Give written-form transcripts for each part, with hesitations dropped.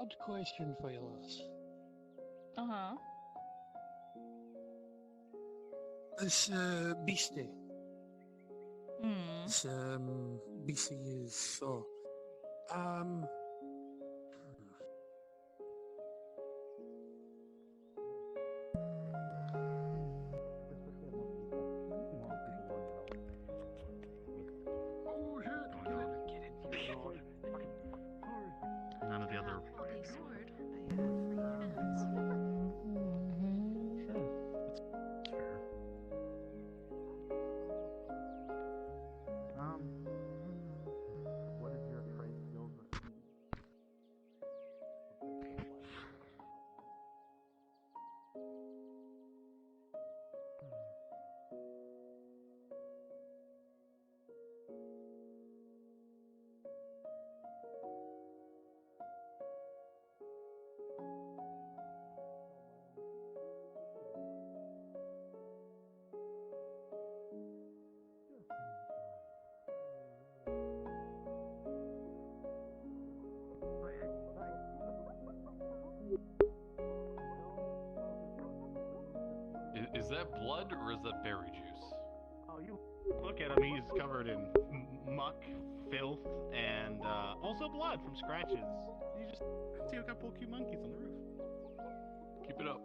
Odd question for you, lass. Uh-huh. This beastie. Hmm. This beastie you saw. None of the other. Sword. I have free hands. Sure. That's fair. What is your trade skills? Is that blood or is that berry juice? Oh, you look at him. He's covered in muck, filth, and also blood from scratches. You just see a couple of cute monkeys on the roof. Keep it up.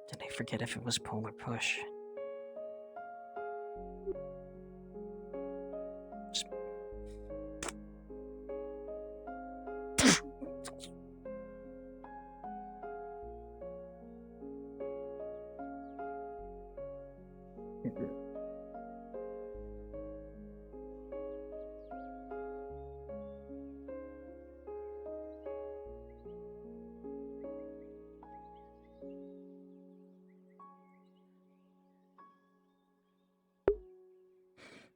Did I forget if it was pull or push?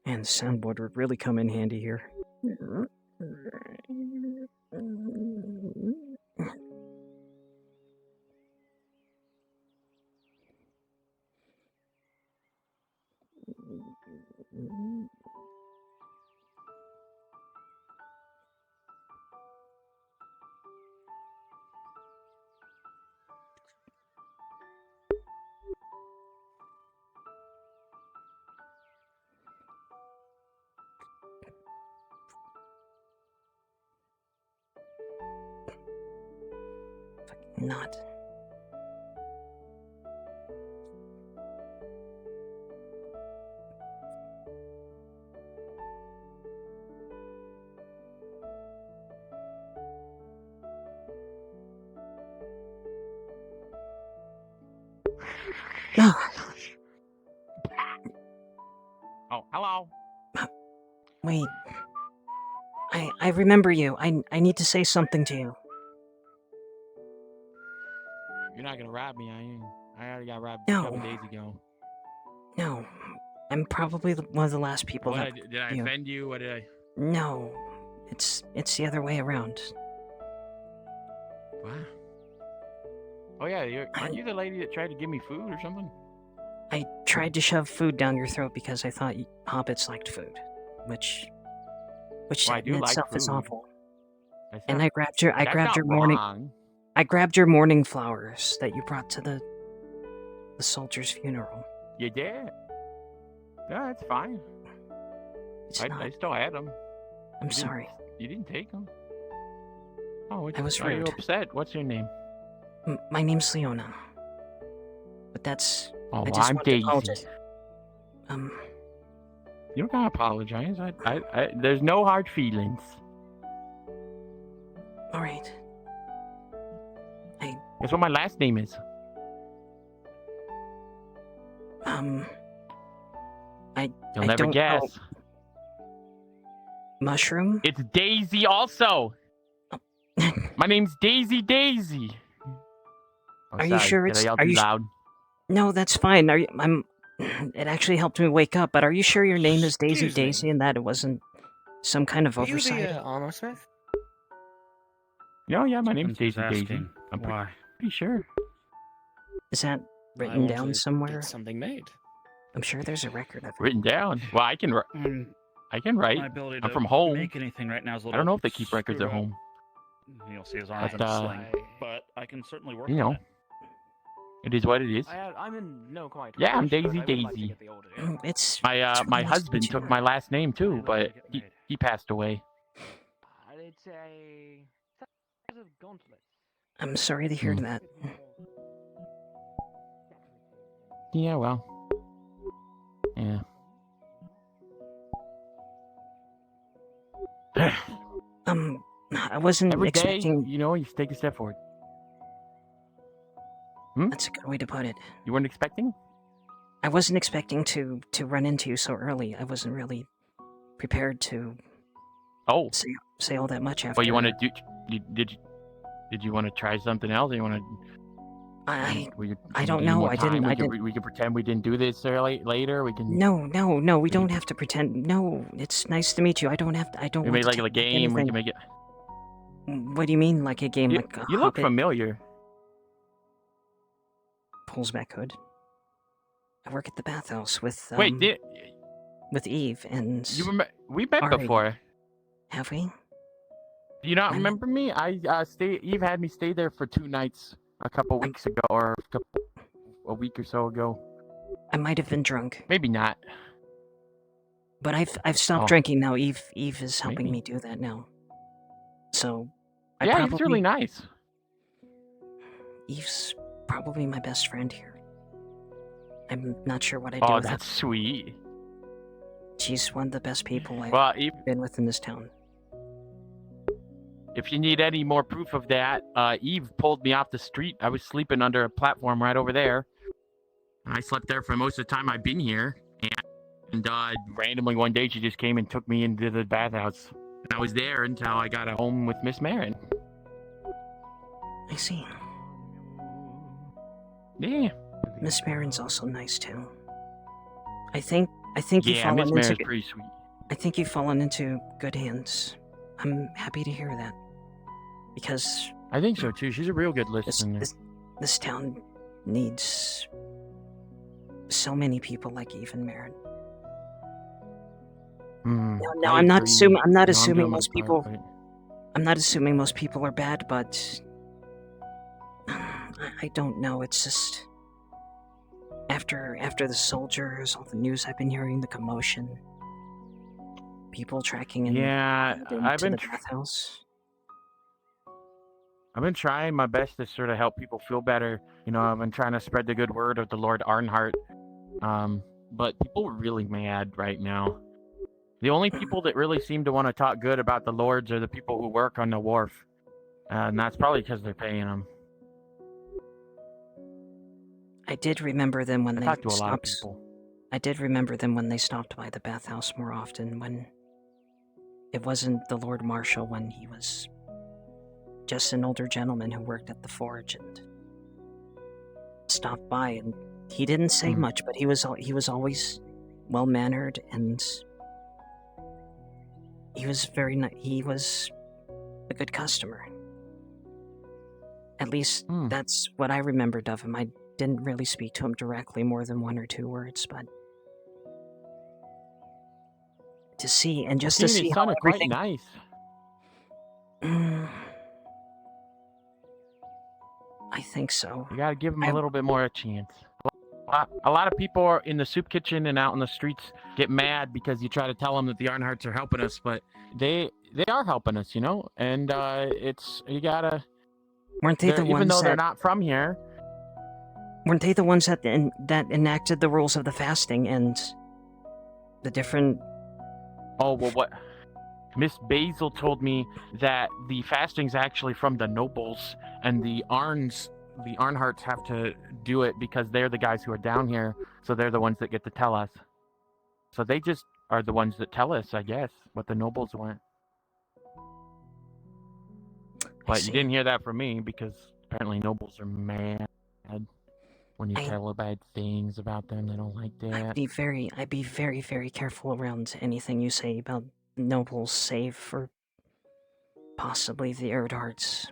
And the soundboard would really come in handy here. Not. Oh, hello. Wait. I remember you. I need to say something to you. You're not gonna rob me, are you? I already got robbed No. a couple days ago. No, I'm probably one of the last people What that. did I offend you? What did I? No, it's the other way around. What? Oh yeah, aren't you the lady that tried to give me food or something? I tried to shove food down your throat because I thought hobbits liked food, which Well, I in do like itself is food. awful. That's And not- I grabbed your that's not morning wrong. I grabbed your morning flowers that you brought to the soldier's funeral. You did. Yeah, it's fine. It's I not. still had them. I'm sorry. You didn't take them. Oh, I was are you rude. upset? What's your name? My name's Leona. But that's. Oh, I just I'm wanted to Daisy. apologize. You don't gotta apologize. There's no hard feelings. All right. Guess what my last name is? You'll I never don't guess. know. Mushroom? It's Daisy also. My name's Daisy. Oh, Are you sorry. sure Did it's- I yell are too you loud? No, that's fine. Are you? It actually helped me wake up. But are you sure your name is Daisy Excuse me. Daisy and that it wasn't some kind of Are you oversight? the armor smith? No, yeah, my name's Just Daisy. asking I'm why. pretty sure. Is that I written want down to somewhere? Get something made. I'm sure there's a record of it. Written down. Well, I can write. My ability I'm to from home. make anything right now is a I little don't know if they keep records screwed at up. home. You'll see his arms But, in a sling, but I can certainly work You on know, it. it is what it is. I'm in no quite. Yeah, I'm rush, but Daisy I would like to Daisy. get the order in. It's My it's my really nice to husband meet took you. my last name too, Really but get he, made. he passed away. It's a size of gauntlet. I'm sorry to hear that. Yeah, well. Yeah. I wasn't Every day, expecting. you know, you take a step forward. That's a good way to put it. You weren't expecting? I wasn't expecting to run into you so early. I wasn't really prepared to Oh, say all that much after. well, you want to do? Did you want to try something else? Or you want to? I I don't know. I didn't. We can pretend we didn't do this later. We can. No. We don't have to pretend. No, it's nice to meet you. I don't have to. I don't. We want made to like a take game. We anything. can make it. What do you mean, like a game? You, like a you look Hobbit familiar. pulls back hood. I work at the bathhouse with Wait, with Eve and you remember? We met Alright. before. have we? Do you not I- remember me? Eve had me stay there for 2 nights a couple weeks ago, or a week or so ago. I might have been drunk, Maybe not. but I've stopped Oh. drinking now. Eve is helping Maybe. me do that now. So I Yeah, probably, he's really nice. Eve's probably my best friend here. I'm not sure what I do Oh, with that's sweet. her. She's one of the best people I've Well, Eve, been with in this town. if you need any more proof of that, Eve pulled me off the street. I was sleeping under a platform right over there. I slept there for most of the time I've been here. And randomly one day she just came and took me into the bathhouse. And I was there until I got home with Miss Marin. I see. Yeah. Miss Marin's also nice too. I think you've Yeah, fallen Miss into Marin's pretty sweet. I think you've fallen into good hands. I'm happy to hear that. Because I think so too. She's a real good this listener. this town needs so many people like Eve and Marin. No, I I'm not agree. assuming. I'm not No, assuming doing my most part, people. but- I'm not assuming most people are bad, but I don't know. It's just after the soldiers, all the news I've been hearing, the commotion, people tracking in Yeah, into the bathhouse. I've been trying my best to sort of help people feel better. You know, I've been trying to spread the good word of the Lord Arnhart. But people are really mad right now. The only people that really seem to want to talk good about the Lords are the people who work on the wharf. And that's probably because they're paying them. I did remember them when I they talk to a lot of stopped. people. I did remember them when they stopped by the bathhouse more often. When It wasn't the Lord Marshal when he was just an older gentleman who worked at the forge and stopped by, and he didn't say much, but he was always well mannered, and he was he was a good customer. At least that's what I remembered of him. I didn't really speak to him directly more than 1 or 2 words, but to see and just to see how everything. Quite nice. I think so. You gotta give him a little bit more a chance. A lot of people are in the soup kitchen and out in the streets get mad because you try to tell them that the Ironhearts are helping us, but they are helping us, you know. And you gotta. Weren't they the ones even though they're that, not from here? Weren't they the ones that enacted the rules of the fasting and the different? Oh well, what? Miss Basil told me that the fasting's actually from the nobles, and the Arnharts have to do it because they're the guys who are down here, so they're the ones that get to tell us. So they just are the ones that tell us, I guess, what the nobles want. But you didn't hear that from me because apparently nobles are mad when you tell bad things about them. They don't like that. I'd be very, very careful around anything you say about nobles, save for possibly the Erdharts.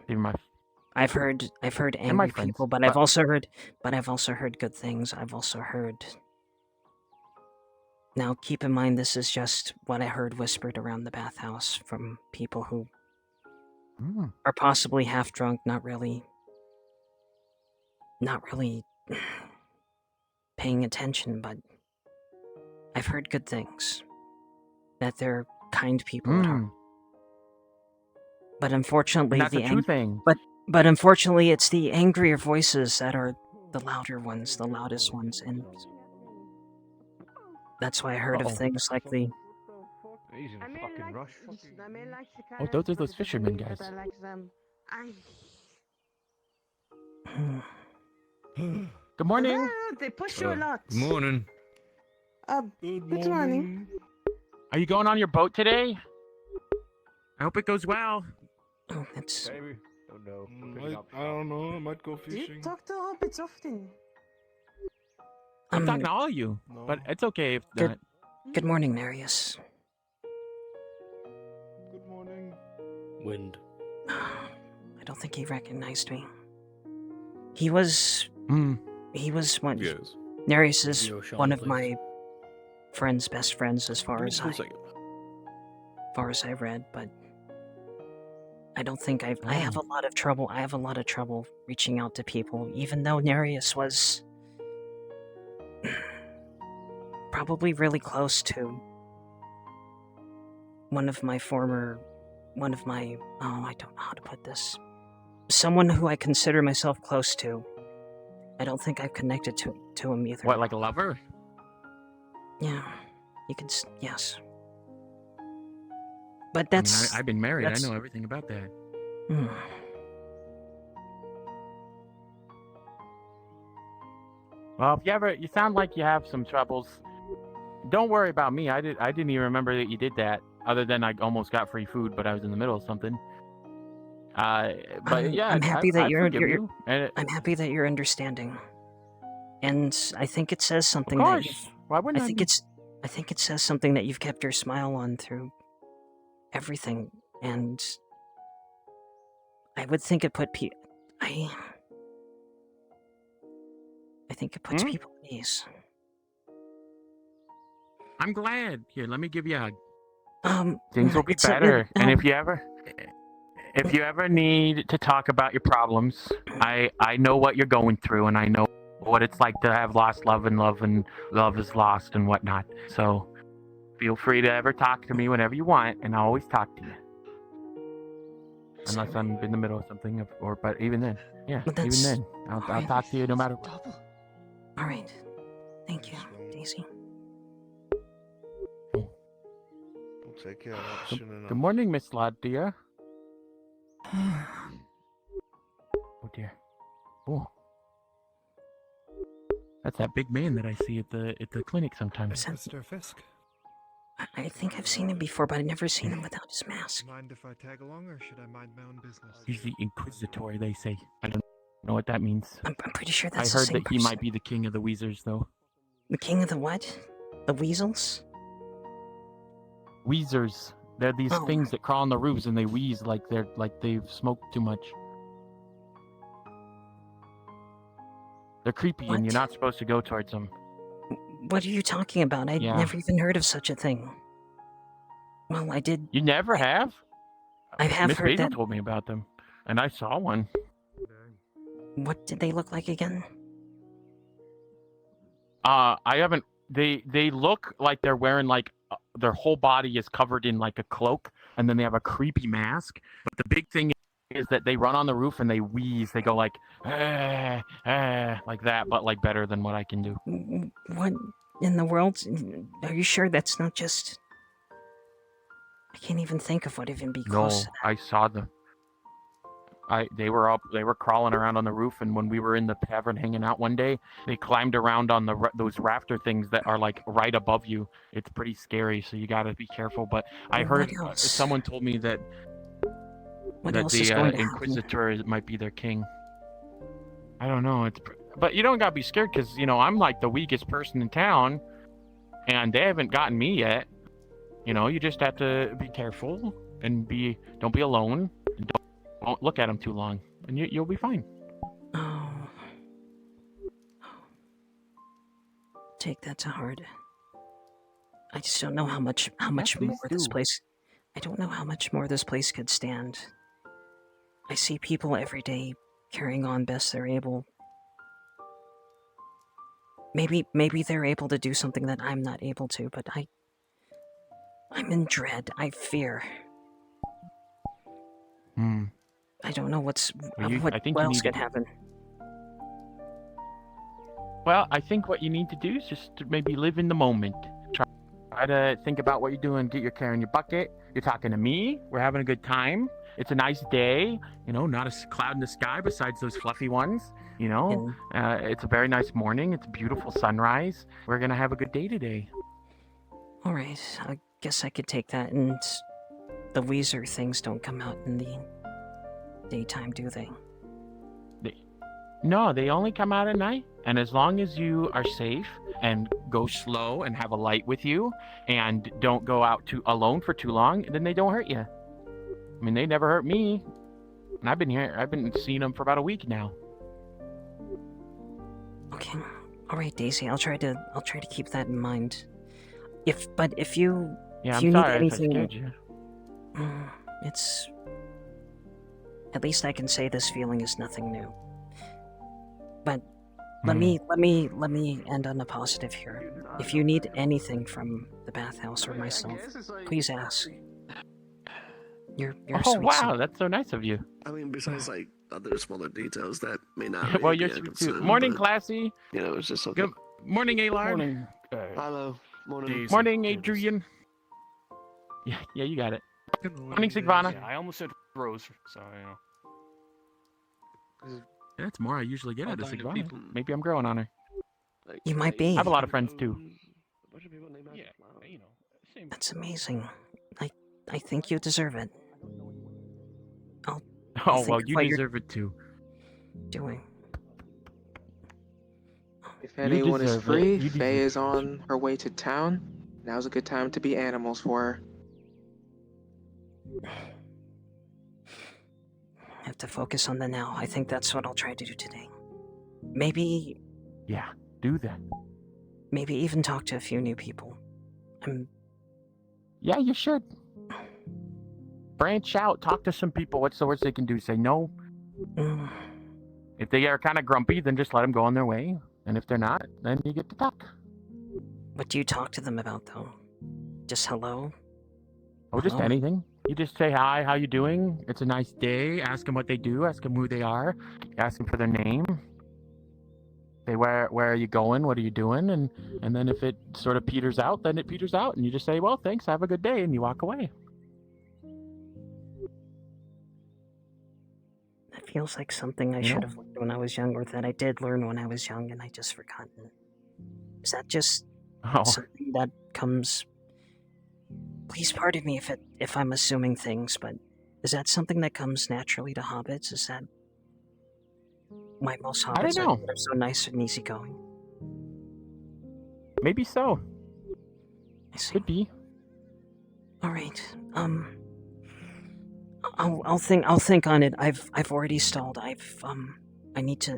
I've heard angry people, but I've also heard good things. I've also heard. Now, keep in mind, this is just what I heard whispered around the bathhouse from people who are possibly half drunk, not really paying attention, but I've heard good things. That they're kind people at heart. But unfortunately, but unfortunately, it's the angrier voices that are the louder ones, the loudest ones, and that's why I heard of things like the. He's in a fucking rush. Oh, those are those fishermen guys. Good morning. They push you a lot. Good morning. Good morning. Are you going on your boat today? I hope it goes well. Oh, that's. Maybe. Don't know. I don't know. I might go Do you fishing. talk to hobbits often? I'm talking to all of you, but it's okay if not. Good morning, Nereus. Good morning. Wind. I don't think he recognized me. He was one. Yes. Nereus is one of my friend's best friends, as far as I read, but I don't think I have a lot of trouble. I have a lot of trouble reaching out to people, even though Nereus was probably really close to one of my I don't know how to put this. Someone who I consider myself close to. I don't think I've connected to him either. What, like a lover? Yeah, you could. Yes, but that's. I've been married. I know everything about that. Well, if you sound like you have some troubles, don't worry about me. I didn't even remember that you did that. Other than I almost got free food, but I was in the middle of something. But yeah, I'm happy that I'm happy that you're understanding, and I think it says something of that. Course. Why wouldn't I think it says something that you've kept your smile on through everything, and I would think it put I think it puts people at ease. I'm glad. Here, let me give you a hug. Things Things will be better, and if you ever need to talk about your problems, I know what you're going through, and I know what it's like to have lost love and love is lost and whatnot. So feel free to ever talk to me whenever you want, and I'll always talk to you. Unless I'm in the middle of something, but even then, even then, I'll talk to you no matter what. All right, thank you, Daisy. Take care of that soon enough. Good morning, Miss Ladia. Oh dear. Oh. That's that big man that I see at the clinic sometimes. Mr. Fisk. I think I've seen him before, but I've never seen him without his mask. Mind if I tag along, or should I mind my own business? He's the Inquisitor, they say. I don't know what that means. I'm pretty sure I that's the heard same that he person. might be the king of the Weezers, though. The king of the what? The weasels? Weezers. They're these things that crawl on the roofs and they wheeze like they've smoked too much. They're creepy and you're not supposed to go towards them. What are you talking about? I'd never even heard of such a thing. Well, I did. You never have? I have Miss heard Basil that. told me about them, and I saw one. What did they look like again? I haven't. They look like they're wearing like their whole body is covered in like a cloak, and then they have a creepy mask. But the big thing is that they run on the roof and they wheeze. They go like like that, but like better than what I can do. What in the world? Are you sure that's not just? I can't even think of what even be close to that. I saw them. They were crawling around on the roof, and when we were in the tavern hanging out one day, they climbed around on those rafter things that are like right above you. It's pretty scary, so you gotta be careful. But I heard someone told me that the Inquisitor might be their king. I don't know. But you don't gotta be scared because I'm like the weakest person in town, and they haven't gotten me yet. You just have to be careful and don't be alone. And don't look at them too long, and you'll be fine. Oh. Take that to heart. I just don't know how much more this place. I don't know how much more this place could stand. I see people every day carrying on best they're able. Maybe they're able to do something that I'm not able to, but I'm in dread. I fear. I don't know what else could happen. Well, I think what you need to do is just to maybe live in the moment. Try to think about what you're doing. Get your care in your bucket. You're talking to me. We're having a good time. It's a nice day. Not a cloud in the sky besides those fluffy ones. It's a very nice morning. It's a beautiful sunrise. We're gonna have a good day today. All right. I guess I could take that. And the Weezer things don't come out in the daytime, do they? No, they only come out at night. And as long as you are safe and go slow and have a light with you and don't go out alone for too long, then they don't hurt you. I mean, they never hurt me. And I've been seeing them for about a week now. Okay. All right, Daisy. I'll try to keep that in mind. If you need anything, it's at least I can say this feeling is nothing new. But let me end on a positive here. If you need anything from the bathhouse or myself, please ask. You're oh sweet wow, soul. That's so nice of you. I mean, besides like other smaller details that may not. Well, really you're be a sweet concern, too. Morning, but, Classy. It's just something. Good morning, Alar. Morning. Hello. Morning. Morning, Adrian. Yeah, you got it. Morning, Sigvana. Yeah, I almost said Rose, so Yeah, that's more I usually get out of Sigvana. Maybe I'm growing on her. You might be. I have a lot of friends too. Yeah, same. That's amazing. I think you deserve it. Oh well, you deserve it too. Doing. If anyone is free, Faye is on her way to town. Now's a good time to be animals for her. I have to focus on the now. I think that's what I'll try to do today. Maybe... Yeah, do that. Maybe even talk to a few new people. Yeah, you should. Branch out, talk to some people. What's the worst they can do? Say no? If they are kind of grumpy, then just let them go on their way. And if they're not, then you get to talk. What do you talk to them about, though? Just hello? Oh, just anything. You just say hi, how you doing? It's a nice day. Ask them what they do. Ask them who they are. Ask them for their name. Say, where are you going? What are you doing? And then if it sort of peters out, then it peters out. And you just say, well, thanks, have a good day. And you walk away. That feels like something I should have learned when I was young, or that I did learn when I was young and I just forgotten. Is that just something that comes please pardon me if I'm assuming things, but is that something that comes naturally to hobbits? Is that why most I don't hobbits know. are so nice and easygoing? Maybe so. I see. Could be. All right. I'll think on it. I've already stalled. I need to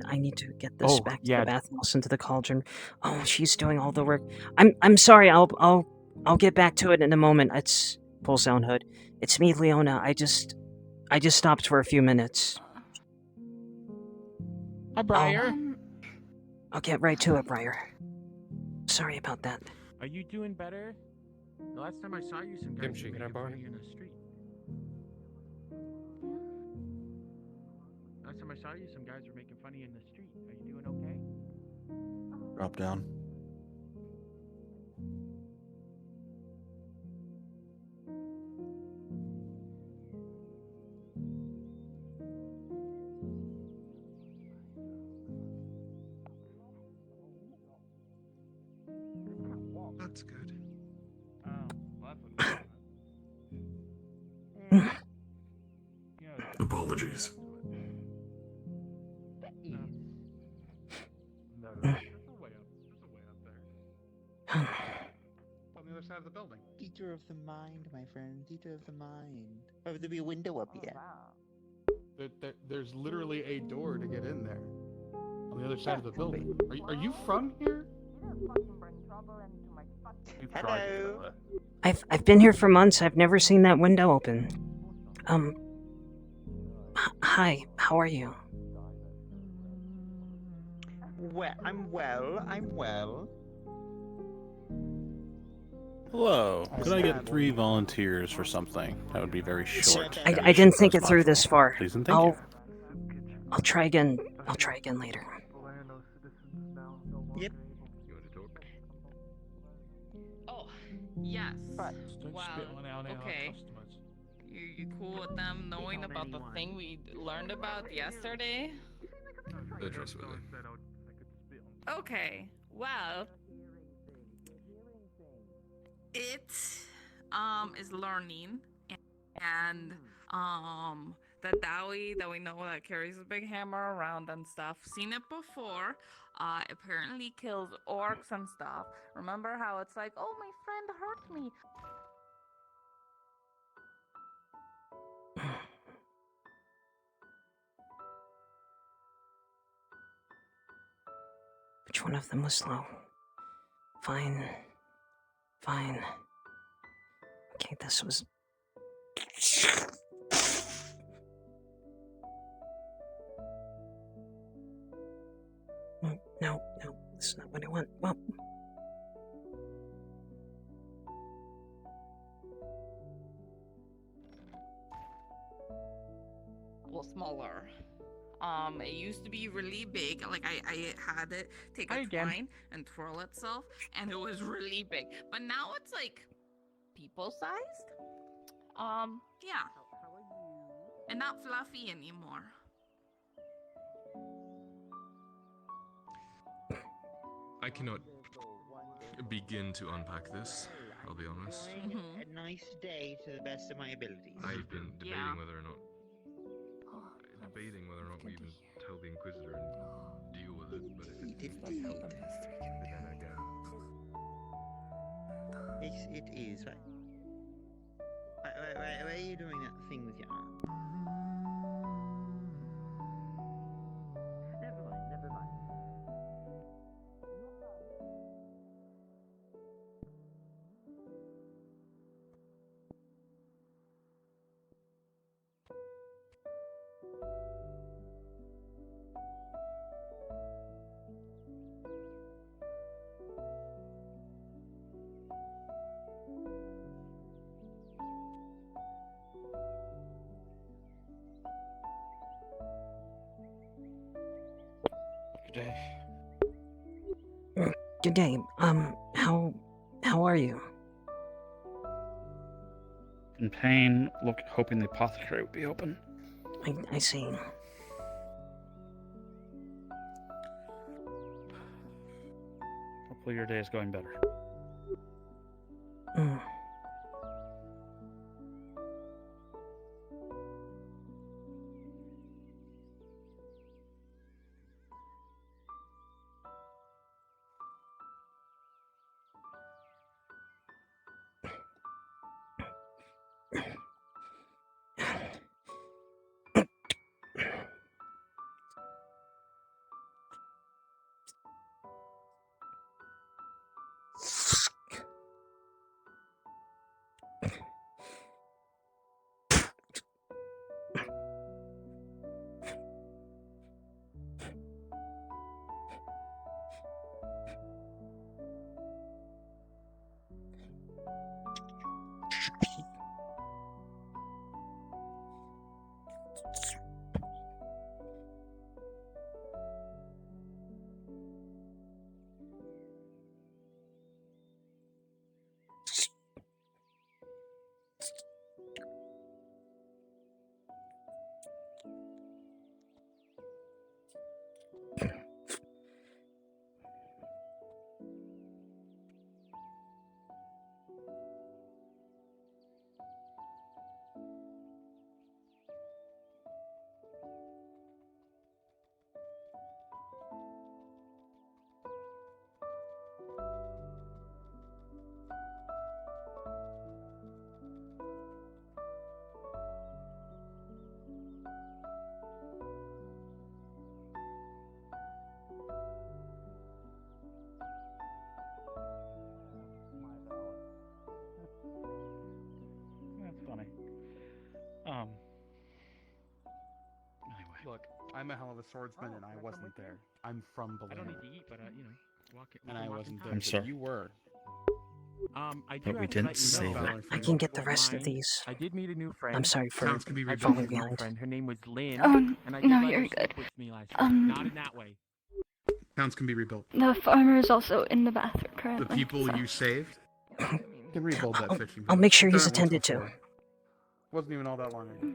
get this back to the bathhouse into the cauldron. Oh, she's doing all the work. I'm sorry. I'll get back to it in a moment. It's pulls down hood. It's me, Leona. I just stopped for a few minutes. Hi, Briar. I'll get right to it, Briar. Sorry about that. Are you doing better? The last time I saw you, some guys were making fun of you in the street. Last time I saw you, some guys were making fun of you in the street. Are you doing okay? Drop down. That's good. Apologies. No, there's a way up. There's a way up there. On the other side of the building. Theater of the mind, my friend. Theater of the mind. Oh, there'll be a window up here. There's literally a door to get in there. On the other side of the building. Are you from here? Hello. I've been here for months. I've never seen that window open. Hi. How are you? Well, I'm well. Hello. Could I get 3 volunteers for something? That would be very short. I didn't think it through this far. Please and thank you. I'll try again. I'll try again later. Yep. Oh, yes. Wow. Okay. You cool with them knowing about the thing we learned about yesterday? Okay. Well, it is learning, and the Dowie that we know that carries a big hammer around and stuff. Seen it before. Apparently kills orcs and stuff. Remember how it's like, oh, my friend hurt me. Which one of them was slow? Fine. Okay, this was... No, this is not what I want. Well... Well, smaller. It used to be really big. Like I had it take a twine and twirl itself, and it was really big. But now it's like people sized. Yeah. And not fluffy anymore. I cannot begin to unpack this, I'll be honest. A nice day to the best of my abilities. I've been debating whether or not we even tell the Inquisitor and deal with it, but if it helps, then I go. Yes, it is. Why are you doing that thing with your arm? Never mind. Good day. Good day. How are you? In pain, hoping the apothecary would be open. I see. Hopefully your day is going better. Look, I'm a hell of a swordsman, and I wasn't there. I'm from I don't Bologna. need to eat, but walk it. And I wasn't there, I'm but sorry. you were. I But do we have to didn't let you know save that it. I can get the rest of these. I did meet a new friend. I'm sorry for Towns can be rebuilt. falling New behind. friend. Her name was Lynn. Oh, and I no, did let you're her sleep good. with me last night. Not in that way. Towns can be rebuilt. The farmer is also in the bathroom currently. The people so. you saved can rebuild that fishing I'll village. make sure I've he's done it once attended to. before. Wasn't even all that long ago.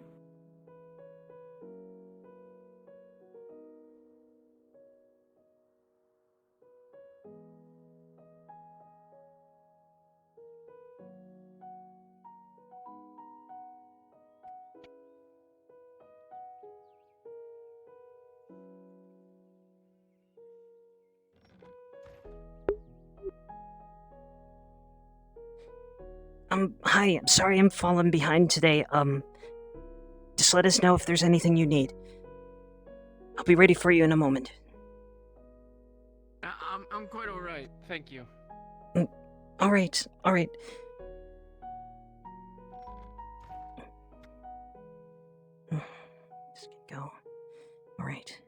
Hi, I'm sorry I'm falling behind today. Just let us know if there's anything you need. I'll be ready for you in a moment. I'm quite alright, thank you. Alright. Just go. Alright.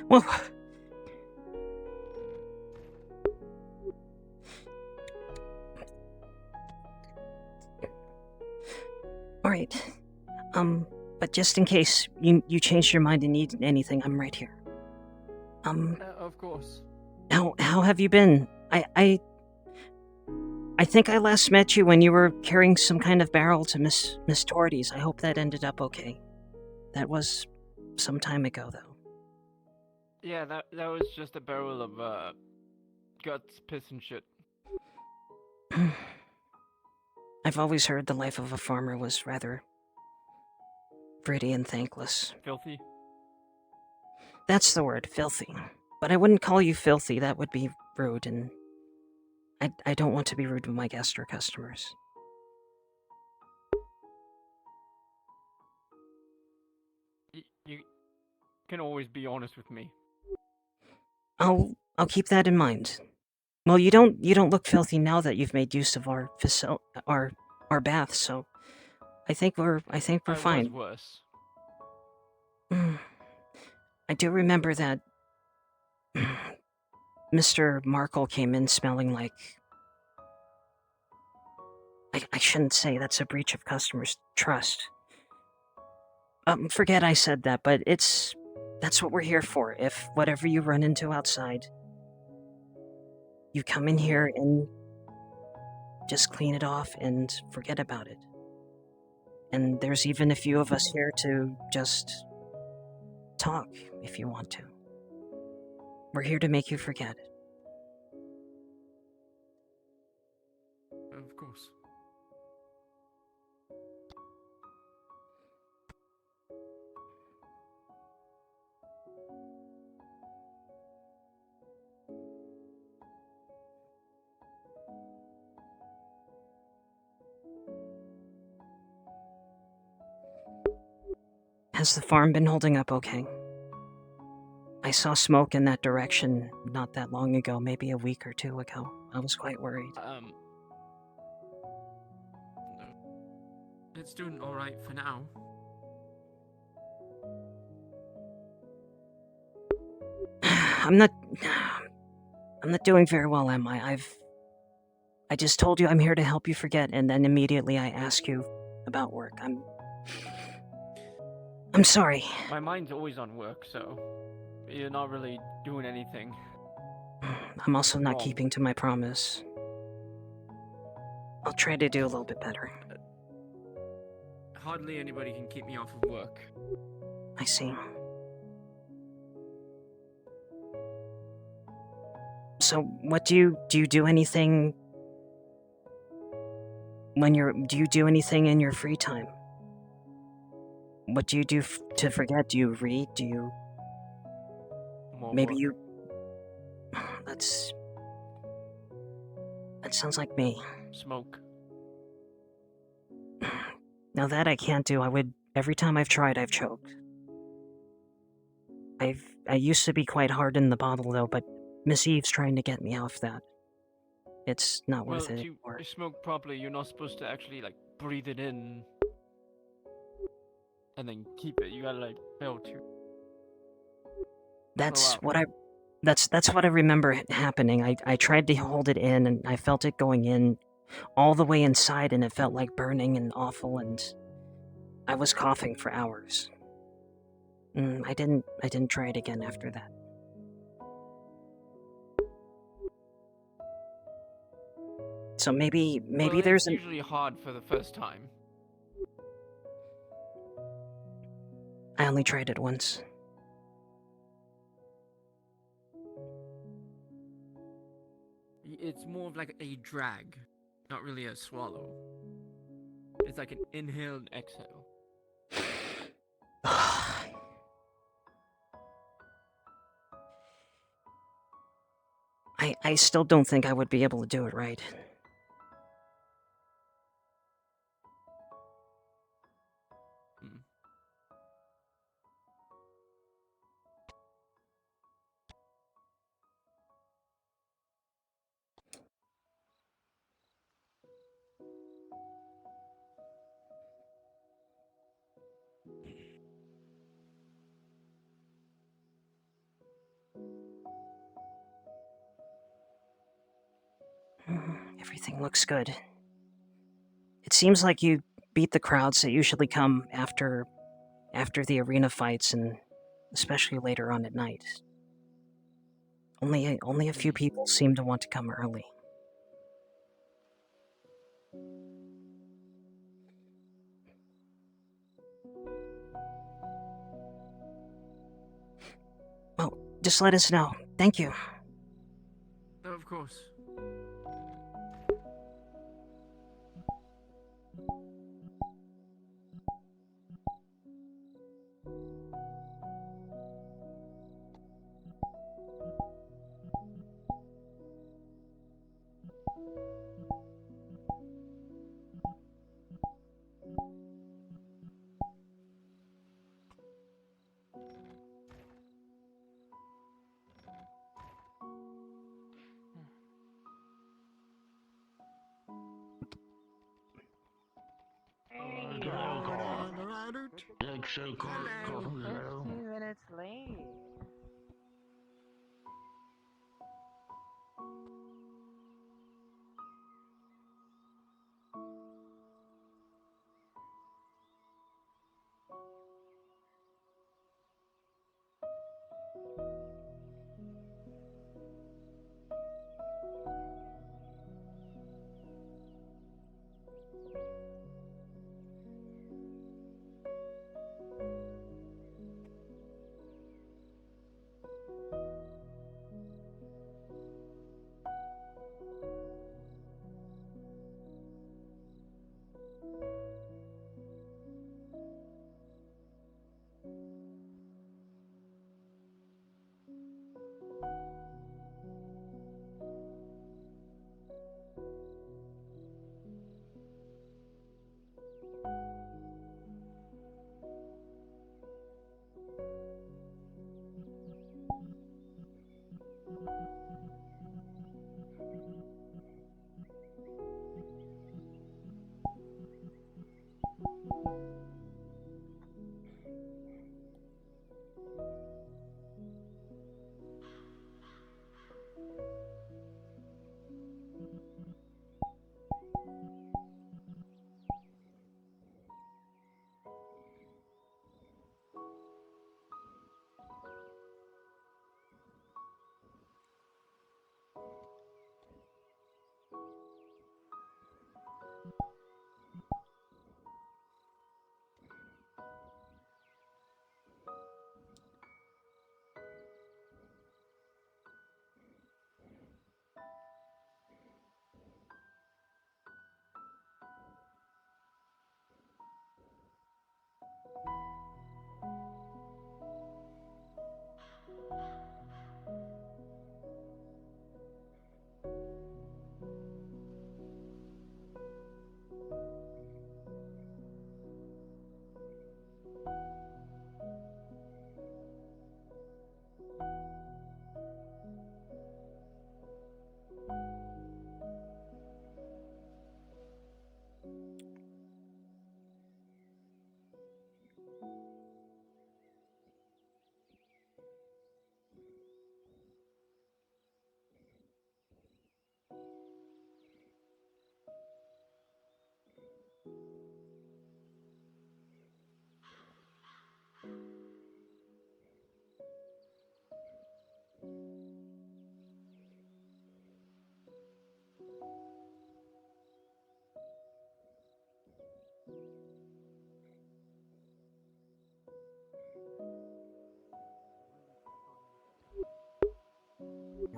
Whoa. Alright. But just in case you changed your mind and need anything, I'm right here. Of course. How have you been? I think I last met you when you were carrying some kind of barrel to Miss Tordy's. I hope that ended up okay. That was some time ago, though. Yeah, that was just a barrel of guts, piss, and shit. I've always heard the life of a farmer was rather gritty and thankless. Filthy? That's the word, filthy. But I wouldn't call you filthy, that would be rude, and I don't want to be rude with my guests or customers. You can always be honest with me. I'll keep that in mind. Well, you don't look filthy now that you've made use of our bath, so I think we're fine. Was worse. I do remember that Mr. Markle came in smelling like... I shouldn't say, that's a breach of customers' trust. Forget I said that, but that's what we're here for. If whatever you run into outside, you come in here and just clean it off and forget about it. And there's even a few of us here to just talk if you want to. We're here to make you forget it. Of course. Has the farm been holding up okay? I saw smoke in that direction not that long ago, maybe a week or two ago. I was quite worried. It's doing alright for now. I'm not doing very well, am I? I just told you I'm here to help you forget, and then immediately I ask you about work. I'm sorry. My mind's always on work, so you're not really doing anything. I'm also not wrong. keeping to my promise. I'll try to do a little bit better. Hardly anybody can keep me off of work. I see. So, what do you do anything when do you do anything in your free time? What do you do to forget? Do you read? Do you maybe work. that sounds like me. Smoke. Now that I can't do, every time I've tried, I've choked. I used to be quite hard in the bottle though, but Miss Eve's trying to get me off that. It's not worth it anymore. You smoke properly, you're not supposed to actually like breathe it in and then keep it. You gotta like fail to. That's what I remember happening. I tried to hold it in and I felt it going in all the way inside and it felt like burning and awful and I was coughing for hours. I didn't try it again after that. So maybe there's it's usually hard for the first time. I only tried it once. It's more of like a drag, not really a swallow. It's like an inhale and exhale. I still don't think I would be able to do it right. Everything looks good. It seems like you beat the crowds that usually come after the arena fights and especially later on at night. Only a few people seem to want to come early. Well, just let us know. Thank you. Of course. Hello. 15 minutes late.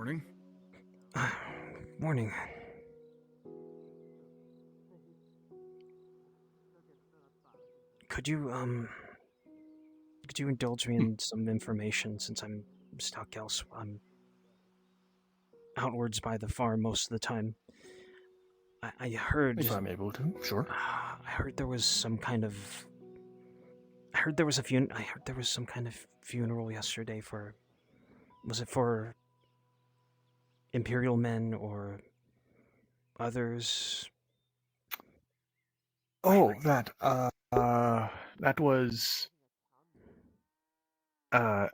Morning. Morning. Could you indulge me in some information since I'm stuck elsewhere? I'm outwards by the farm most of the time. I heard... If I'm able to, sure. I heard there was some kind of... I heard there was some kind of funeral yesterday for... Was it for Imperial men or others? Oh, that was a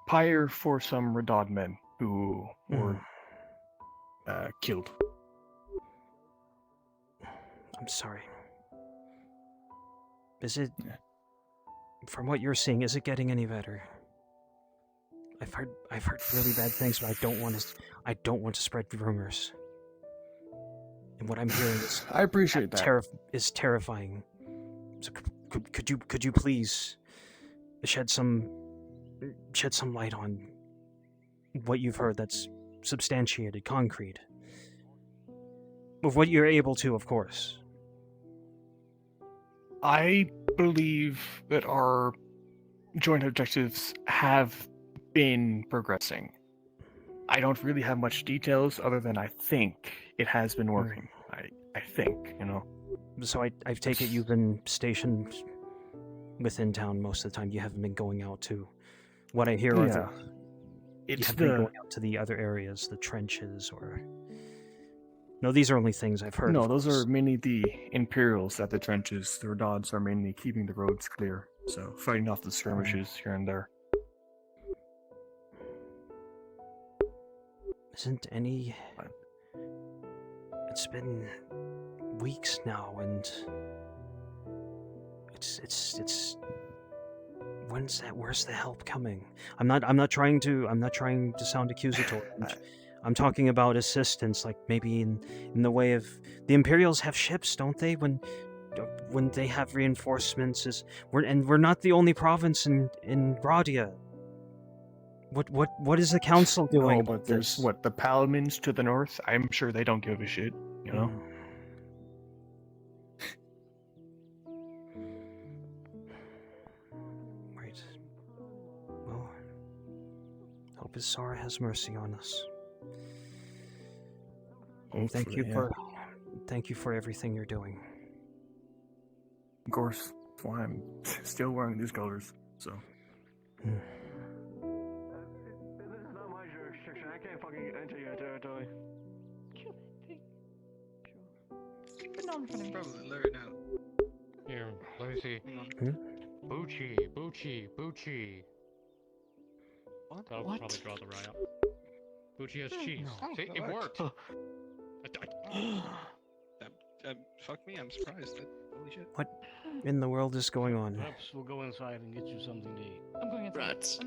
pyre for some Radod men who were killed. I'm sorry. Is it... From what you're seeing, is it getting any better? I've heard really bad things, but I don't want to spread rumors. And what I'm hearing is I appreciate that. Is terrifying. So could you please shed some light on what you've heard that's substantiated, concrete? Of what you're able to, of course. I believe that our joint objectives have been progressing. I don't really have much details other than I think it has been working. I think, you know. So I take it you've been stationed within town most of the time. You haven't been going out to what I hear. Yeah. You haven't been going out to the other areas, the trenches, or... No, these are only things I've heard. No, those are mainly the Imperials at the trenches. The Radods are mainly keeping the roads clear, so fighting off the skirmishes here and there. Isn't any... It's been weeks now, and it's where's the help coming? I'm not trying to sound accusatory. I'm talking about assistance, like maybe in the way of... The Imperials have ships, don't they? When they have reinforcements, we're not the only province in Radia. What is the council doing? Oh, but there's the Palamins to the north. I'm sure they don't give a shit, you know. Right. Well, hope his Sora has mercy on us. And thank you for everything you're doing. Of course, that's why I'm still wearing these colors. So. This is not my jurisdiction. I can't fucking enter your territory. Been on for him, probably learn out. Here, let me see. Bucci. What? That'll probably draw the riot. Bucci has cheese. No. See, it worked. Fuck me, I'm surprised. Holy shit. What in the world is going on? Perhaps we'll go inside and get you something to eat. I'm going inside. Rats.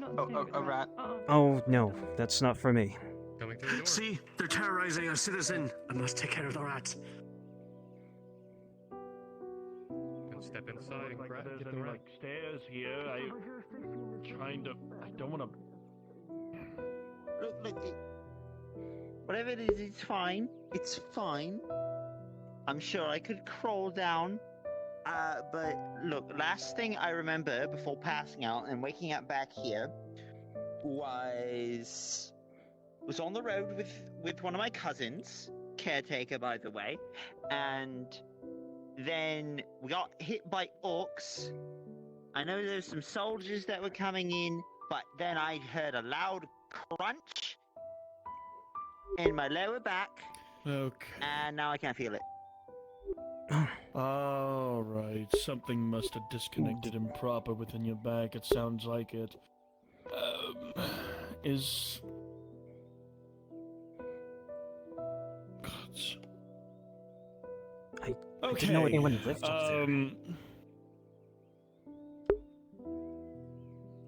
A rat. Oh no, that's not for me. Coming through the door. See, they're terrorizing our citizen. I must take care of the rats. Can step inside and grab There's get any the rat. like stairs here. I don't want to. Look, whatever it is, it's fine. It's fine. I'm sure I could crawl down. But look, last thing I remember before passing out and waking up back here was on the road with one of my cousins, caretaker by the way, and then we got hit by orcs. I know there's some soldiers that were coming in, but then I heard a loud crunch in my lower back. Okay. And now I can't feel it. Alright, something must have disconnected improper within your back. It sounds like it. Is... Gods. I didn't know anyone lived up there.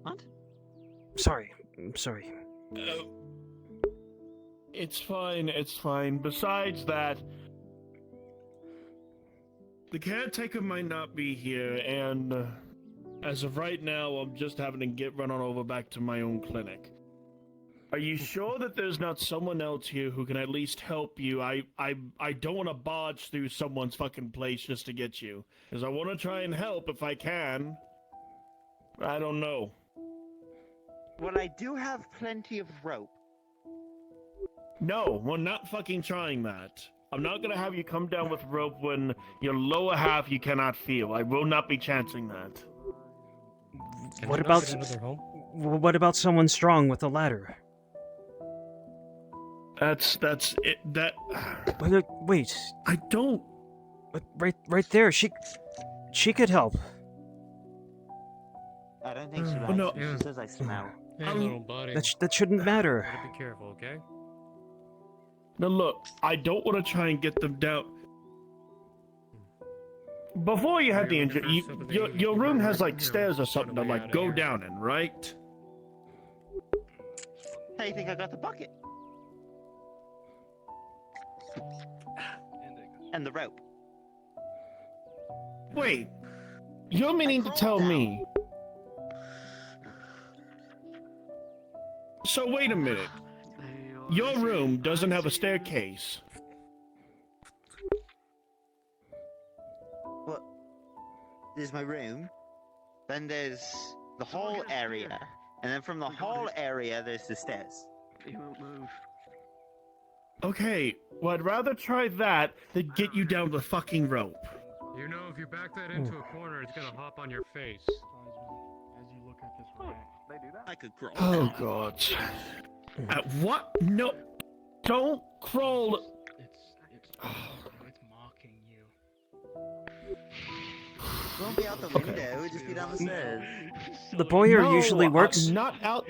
What? I'm sorry. It's fine. Besides that, the caretaker might not be here, and as of right now, I'm just having to run on over back to my own clinic. Are you sure that there's not someone else here who can at least help you? I don't want to barge through someone's fucking place just to get you. Because I want to try and help if I can. I don't know. Well, I do have plenty of rope. No, we're not fucking trying that. I'm not gonna have you come down with rope when your lower half you cannot feel. I will not be chancing that. What about someone strong with a ladder? That's it. That. Wait. I don't. Right there. She could help. I don't think she likes no. me. She says I smell. Hey, little buddy. That shouldn't matter. Gotta be careful, okay? Now look, I don't want to try and get them down. Before you had the injury, your room has like stairs or something to like go down in, right? How do you think I got the bucket? And the rope. Wait, you're meaning to tell me? So wait a minute. Your room doesn't have a staircase. Well, there's my room. Then there's the hall area. And then from the hall area, there's the stairs. He won't move. Okay, well, I'd rather try that than get you down the fucking rope. You know, if you back that into a corner, it's gonna hop on your face. As you look at this ramp, they do that. I could crawl. Oh, God. What? No. Don't crawl. It's mocking you. Won't be out the window, it'll just be down the stairs. The Boyer usually works. Not out.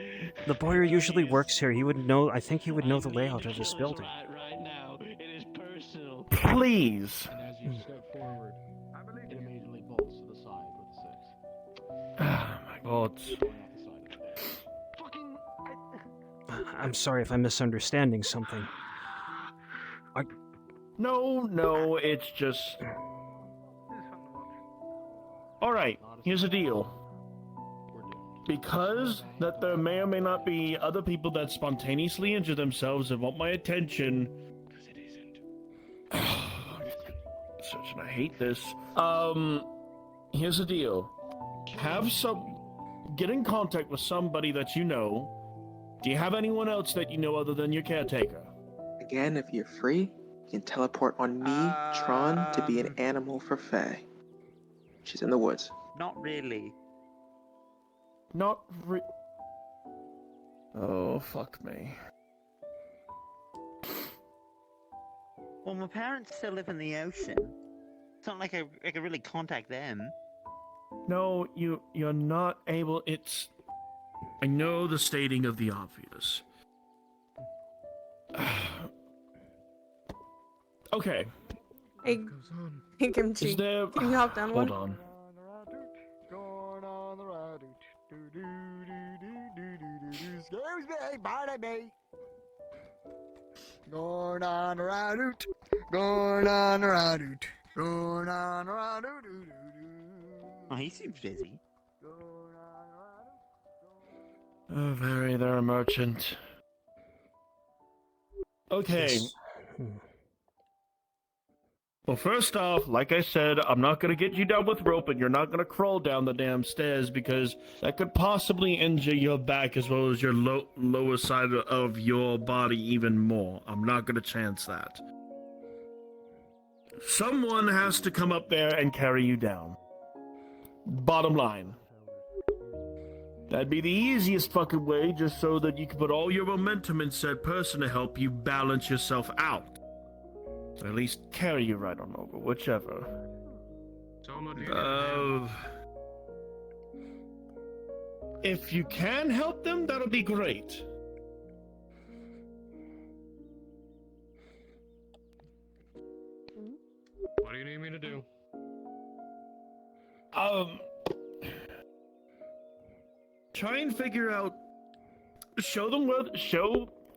The Boyer usually works here. He would know. I think he would know the layout of this building. Right now, it is personal. Please. And as you step forward, it immediately bolts to the side with the 6. Oh my God. I'm sorry if I'm misunderstanding something. No, it's just... Alright, here's the deal. Because that there may or may not be other people that spontaneously injure themselves and want my attention... Such and I hate this. Here's the deal. Get in contact with somebody that you know. Do you have anyone else that you know other than your caretaker? Again, if you're free, you can teleport on me, Tron, to be an animal for Faye. She's in the woods. Not really. Oh, fuck me. Well, my parents still live in the ocean. It's not like I can really contact them. No, you're not able. I know the stating of the obvious. Okay. Hey, Kimchi. Can you hop down one? Hold on. Going on the ride. Excuse me, pardon me. Going on the ride. Going on the ride. Going on the ride. Oh, he seems busy. Oh, very, they're a merchant. Okay. Well, first off, like I said, I'm not gonna get you down with rope and you're not gonna crawl down the damn stairs because that could possibly injure your back as well as your lower side of your body even more. I'm not gonna chance that. Someone has to come up there and carry you down. Bottom line. That'd be the easiest fucking way, just so that you can put all your momentum in said person to help you balance yourself out. Or at least carry you right on over, whichever. If you can help them, that'll be great. What do you need me to do? Try and figure out. Show them where.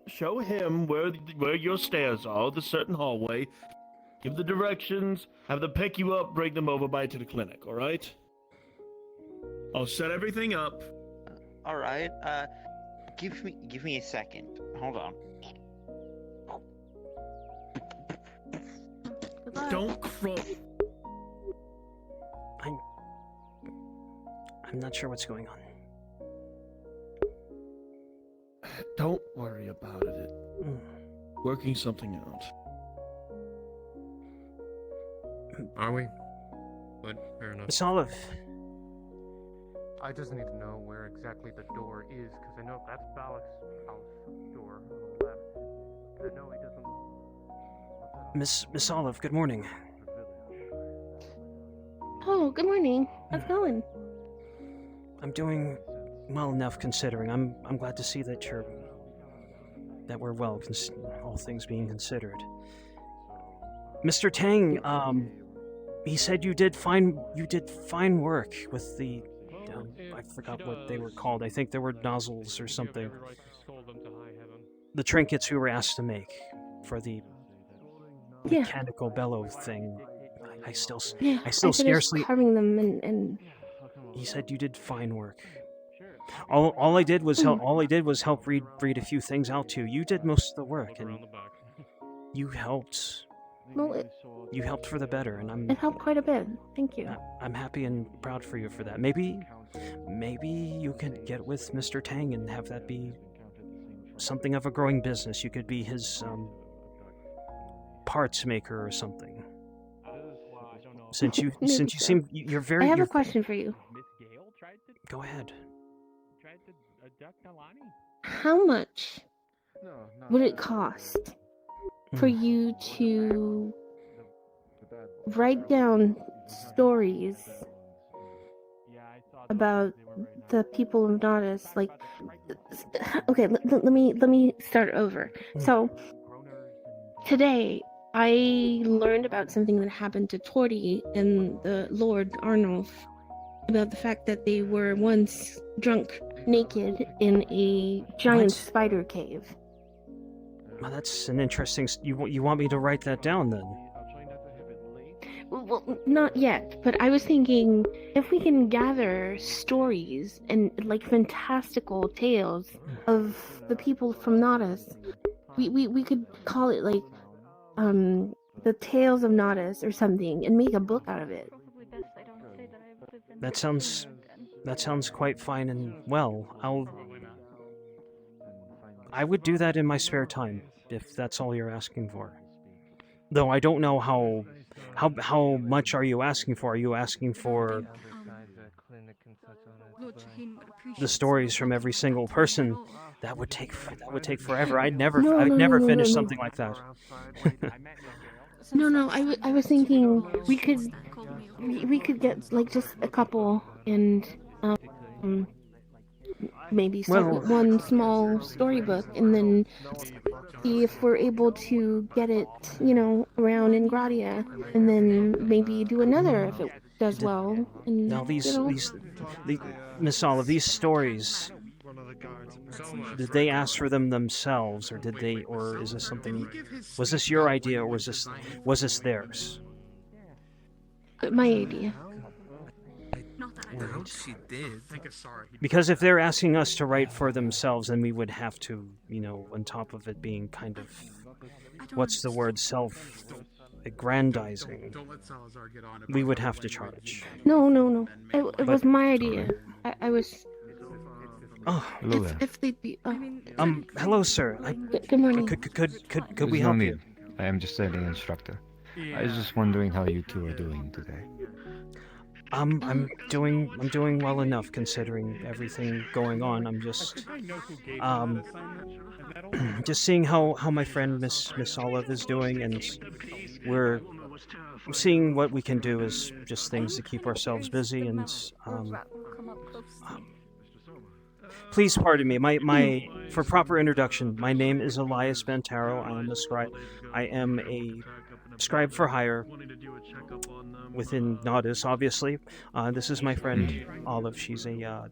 Show him where your stairs are, the certain hallway. Give the directions. Have them pick you up. Bring them over by to the clinic. All right. I'll set everything up. All right. Give me a second. Hold on. Don't crawl. I'm not sure what's going on. Don't worry about it. Working something out. Are we? But fair enough. Miss Olive. I just need to know where exactly the door is, because I know that's Balak's house door on the left. I know he doesn't. Miss Olive, good morning. Oh, good morning. How's it going? I'm doing well enough considering. I'm glad to see that we're well, all things being considered. Mr. Tang, he said you did fine work with the I forgot what they were called. I think there were nozzles or something. The trinkets we were asked to make for the mechanical bellow thing. I still scarcely carving them and. He said you did fine work. All I did was help read a few things out to you. You did most of the work, and you helped. Well, you helped for the better, and it helped quite a bit. Thank you. I'm happy and proud for you for that. Maybe you could get with Mr. Tang and have that be something of a growing business. You could be his parts maker or something. Since you seem you're very. I have a question for you. Go ahead. How much would it cost for you to write down stories about the people of Nodus? Like, okay, let me start over. So today I learned about something that happened to Torty and the Lord Arnulf, about the fact that they were once drunk naked in a giant spider cave. Well, that's an interesting. You want me to write that down then? Well, not yet, but I was thinking if we can gather stories and like fantastical tales of the people from Nodus, we could call it like the Tales of Nodus or something, and make a book out of it. That sounds quite fine and well. I would do that in my spare time if that's all you're asking for. Though I don't know how much are you asking for? Are you asking for the stories from every single person? That would take forever. I'd never finish something like that. No, I was thinking we could get like just a couple and maybe start with one small storybook and then see if we're able to get it, around in Gradia, and then maybe do another if it does well. And now Miss Olive, these stories, did they ask for them themselves, or is this something? Was this your idea, or was this theirs? My idea. She did. Because if they're asking us to write for themselves, then we would have to, on top of it being kind of, what's the word, self-aggrandizing, we would have to charge. No. It was my idea. I was... Oh, hello there. If they'd be... hello, sir. Good morning. Could we help you? I am just an instructor. I was just wondering how you two are doing today. I'm doing well enough considering everything going on. I'm just just seeing how my friend Miss Olive is doing, and we're seeing what we can do as just things to keep ourselves busy. And please pardon me. My for proper introduction, my name is Elias Bantaro. I am a scribe. I am a scribe for hire within Nodus, obviously. This is my friend Olive. She's a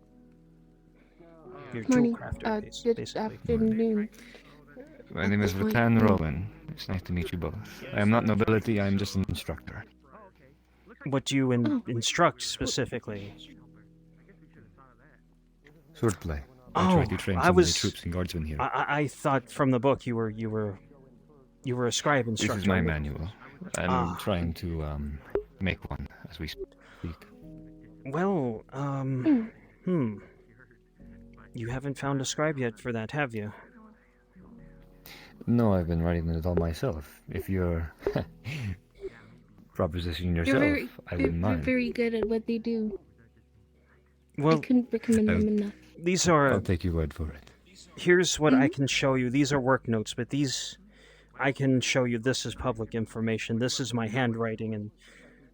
your jewel crafter, basically. My name is Vatan Rowan. It's nice to meet you both. I am not nobility, I am just an instructor. What do you instruct specifically? Swordplay. I try to train so many troops and guardsmen here. I thought from the book you were a scribe instructor. This is my manual. I'm trying to make one as we speak. Well, you haven't found a scribe yet for that, have you? No, I've been writing it all myself. If you're propositioning yourself, I wouldn't mind. They're very good at what they do. Well, I couldn't recommend them enough. These are... I'll take your word for it. Here's what I can show you. These are work notes, but these... I can show you this is public information. This is my handwriting and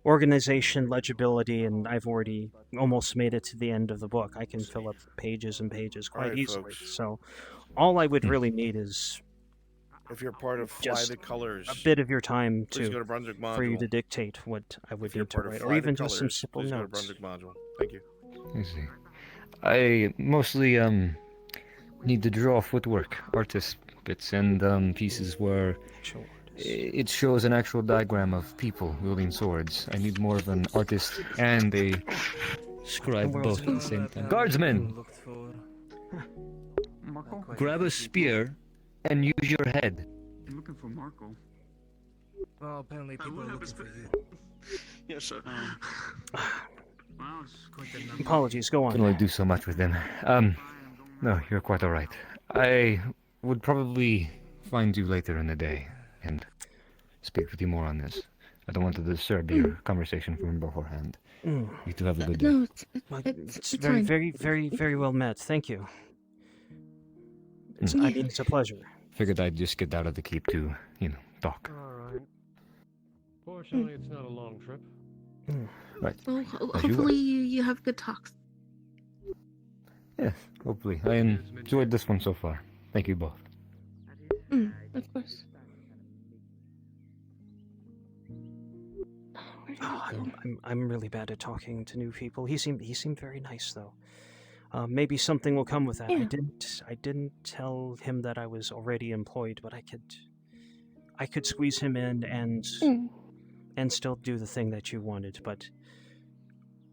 organization, legibility, and I've already almost made it to the end of the book. I can fill up pages and pages quite easily. Folks. So all I would really need is... If you're part of Fly just the Colors, a bit of your time please go to Brunswick for you Module. to dictate what I would If you're need to part of write, Fly or the even just some Colors, simple please go to notes. Brunswick Module. Thank you. I see. I mostly need to draw footwork, artist bits, and pieces where it shows an actual diagram of people wielding swords. I need more of an artist and a scribe both at the same time. Guardsmen! Grab a spear and use your head. I'm looking for Marco. Well, apparently people are looking for you. Yes, sir. Wow, it's quite the number. Apologies, go on. Can only do so much with them. No, you're quite alright. I would probably find you later in the day and speak with you more on this. I don't want to disturb your conversation from beforehand. You two have a good day. No, It's very, fine. very, very, very well met. Thank you. I mean, it's a pleasure. Figured I'd just get out of the keep to, talk. Alright. Fortunately, it's not a long trip. Right. Well, As you hopefully you have good talks. Yes, hopefully. I enjoyed this one so far. Thank you both. Of course. I'm really bad at talking to new people. He seemed very nice though. Maybe something will come with that. Yeah. I didn't tell him that I was already employed, but I could squeeze him in and still do the thing that you wanted. But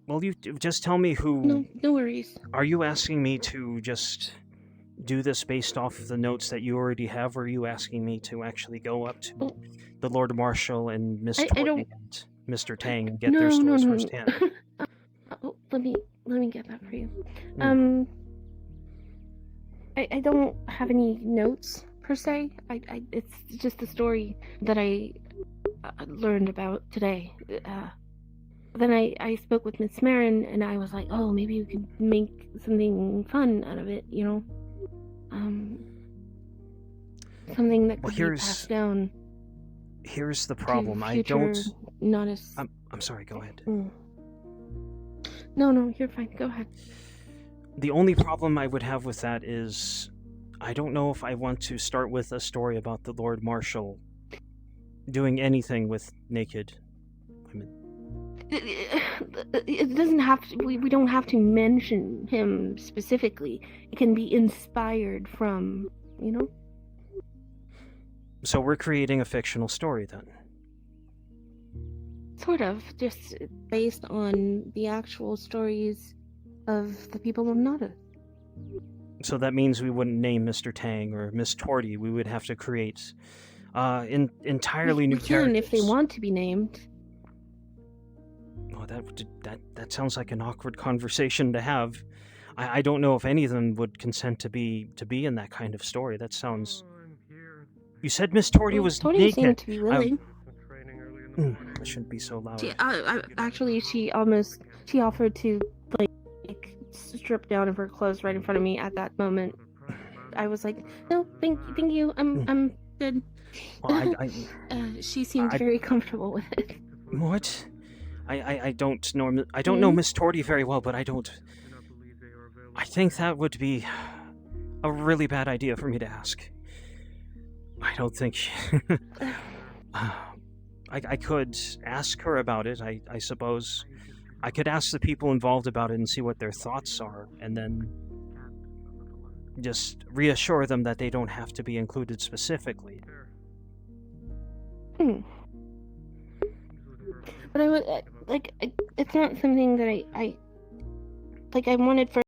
well, you just tell me who. No worries. Are you asking me to just do this based off of the notes that you already have, or are you asking me to actually go up to the Lord Marshal and Miss Tortney and Mr. Tang and get their stories firsthand? Let me get that for you. I don't have any notes per se. It's just a story that I learned about today. Then I spoke with Miss Marin, and I was like, oh, maybe we could make something fun out of it, something that could be passed down. Here's the problem. I future don't. Notice. I'm sorry. Go ahead. No, you're fine. Go ahead. The only problem I would have with that is, I don't know if I want to start with a story about the Lord Marshal doing anything with naked women. It doesn't have to. We don't have to mention him specifically. It can be inspired from, So we're creating a fictional story then. Sort of, just based on the actual stories of the people of Nada. So that means we wouldn't name Mr. Tang or Miss Torty. We would have to create entirely new We can characters. if they want to be named. Oh, that sounds like an awkward conversation to have. I don't know if any of them would consent to be in that kind of story. That sounds. You said Miss Torty was Torty naked. seemed to be willing. I shouldn't be so loud. Actually, she offered to like strip down of her clothes right in front of me at that moment. I was like, no, thank you. I'm good. Well, she seemed very comfortable with it. What? I don't know. I don't know Miss Torty very well, but I think that would be a really bad idea for me to ask. I don't think. I could ask her about it, I suppose. I could ask the people involved about it and see what their thoughts are, and then just reassure them that they don't have to be included specifically. But I would it's not something that I wanted for